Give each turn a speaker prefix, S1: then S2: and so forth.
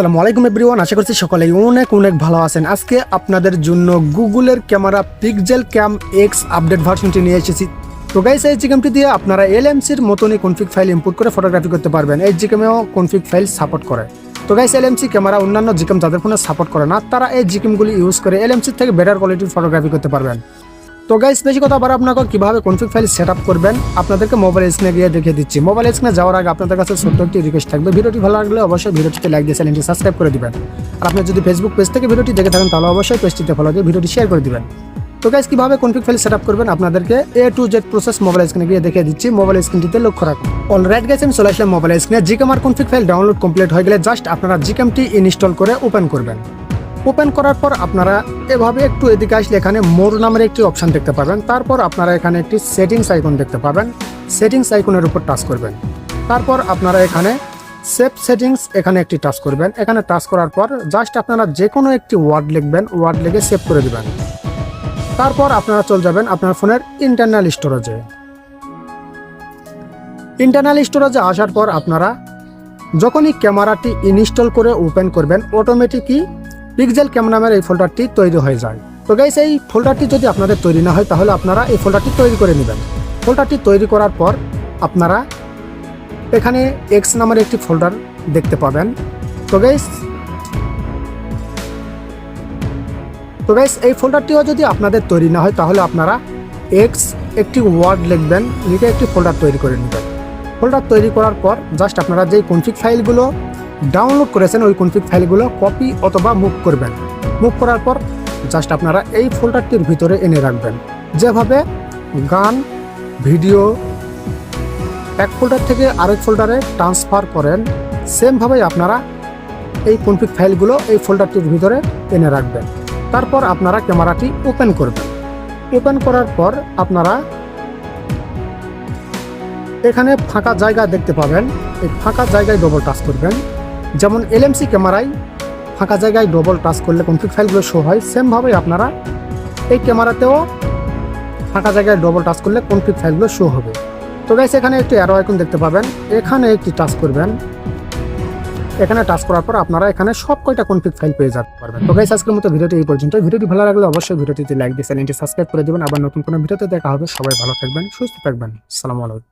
S1: আসসালামু আলাইকুম এভরিওয়ান, আশা করছি সকলেই অনেক অনেক ভালো আছেন। আজকে আপনাদের জন্য গুগলের ক্যামেরা PixelCam X আপডেট ভার্সনটি নিয়ে এসেছি। তো গাইস, এই জিকামটি দিয়ে আপনারা এলএমসির মতনই কনফিগ ফাইল ইম্পোর্ট করে ফটোগ্রাফি করতে পারবেন। এই জিকামেও কনফিগ ফাইল সাপোর্ট করে। তো গাইস, এলএমসি ক্যামেরা অন্যান্য জিকাম যাদের ফোনে সাপোর্ট করে না, তারা এই জিকামগুলি ইউজ করে এলএমসি থেকে বেটার কোয়ালিটির ফটোগ্রাফি করতে পারবেন। তো গাইস, বেশি কথা আবার আপনাকে কিভাবে কনফিগ ফাইল সেটআপ করবেন আপনাদেরকে মোবাইল স্ক্রিনে গিয়ে দেখিয়ে দিচ্ছি। মোবাইল স্ক্রিনে যাওয়ার আগে আপনাদের কাছে ছোট্ট একটি রিকোয়েস্ট থাকবে, ভিডিওটি ভালো লাগলে অবশ্যই ভিডিওটিতে লাইক দিয়ে চ্যানেলটি সাবস্ক্রাইব করে দিবেন। আর আপনি যদি ফেসবুক পেজ থেকে ভিডিওটি দেখে থাকেন তাহলে অবশ্যই পেজটিতে ফলো দিয়ে ভিডিওটি শেয়ার করে দিবেন। তো গাইস, কিভাবে কনফিগ ফাইল সেটআপ করবেন আপনাদেরকে A to Z process mobile স্ক্রিনে গিয়ে দেখিয়ে দিচ্ছি। মোবাইল স্ক্রিনটিতে লক্ষ্য রাখুন। অলরাইট গাইস, আমি চলে আসলাম মোবাইল স্ক্রিনে। GCam config file download complete হয়ে গেলে জাস্ট আপনারা GCamটি ইনস্টল করে ওপেন করবেন। ওপেন করার পর আপনারা এভাবে একটু এদিকে আসলে এখানে মোর নামের একটি অপশন দেখতে পাবেন। তারপর আপনারা এখানে একটি সেটিংস আইকন দেখতে পাবেন। সেটিংস আইকনের উপর টাচ করবেন। তারপর আপনারা এখানে সেভ সেটিংস এখানে একটি টাচ করবেন। এখানে টাচ করার পর জাস্ট আপনারা যে কোনো একটি ওয়ার্ড লিখবেন, ওয়ার্ড লিখে সেভ করে দিবেন। তারপর আপনারা চলে যাবেন আপনার ফোনের ইন্টারনাল স্টোরেজে। ইন্টারনাল স্টোরেজে আসার পর আপনারা যখনই ক্যামেরাটি ইনস্টল করে ওপেন করবেন, অটোমেটিকই PixelCam নামের এই ফোল্ডারটি তৈরি হয়ে যায়। তো গাইস, এই ফোল্ডারটি যদি আপনাদের তৈরি না হয় তাহলে আপনারা এই ফোল্ডারটি তৈরি করে নেবেন। ফোল্ডারটি তৈরি করার পর আপনারা এখানে X নামের একটি ফোল্ডার দেখতে পাবেন। তো গাইস, এই ফোল্ডারটিও যদি আপনাদের তৈরি না হয় তাহলে আপনারা X একটি ওয়ার্ড লিখবেন, লিখে একটি ফোল্ডার তৈরি করে নেবেন। ফোল্ডার তৈরি করার পর জাস্ট আপনারা যেই কনফিগ ফাইলগুলো ডাউনলোড করেছেন ওই কনফিগ ফাইলগুলো কপি অথবা মুভ করবেন। মুভ করার পর জাস্ট আপনারা এই ফোল্ডারটির ভিতরে এনে রাখবেন। যেভাবে গান, ভিডিও এক ফোল্ডার থেকে আরেক ফোল্ডারে ট্রান্সফার করেন, সেমভাবেই আপনারা এই কনফিগ ফাইলগুলো এই ফোল্ডারটির ভিতরে এনে রাখবেন। তারপর আপনারা ক্যামেরাটি ওপেন করবেন। ওপেন করার পর আপনারা এখানে ফাঁকা জায়গা দেখতে পাবেন। এই ফাঁকা জায়গায় ডবল টাচ করবেন। যেমন এলএমসি ক্যামেরায় ফাঁকা জায়গায় ডবল টাচ করলে কনফিগ ফাইলগুলো শো হয়, সেমভাবেই আপনারা এই ক্যামেরাতেও ফাঁকা জায়গায় ডবল টাচ করলে কনফিগ ফাইলগুলো শো হবে। তো গাইস, এখানে একটি অ্যারো আইকন দেখতে পাবেন, এখানে একটি টাচ করবেন। এখানে টাচ করার পর আপনারা এখানে সব কয়টা কনফিগ ফাইল পেয়ে যেতে পারবেন। তো গাইস, আজকের মতো ভিডিওটি এই পর্যন্ত। ভিডিওটি ভালো লাগলে অবশ্যই ভিডিওটিতে লাইক দিয়ে চ্যানেলটি সাবস্ক্রাইব করে দিবেন। আবার নতুন কোনো ভিডিওতে দেখা হবে। সবাই ভালো থাকবেন, সুস্থ থাকবেন। আসসালামু আলাইকুম।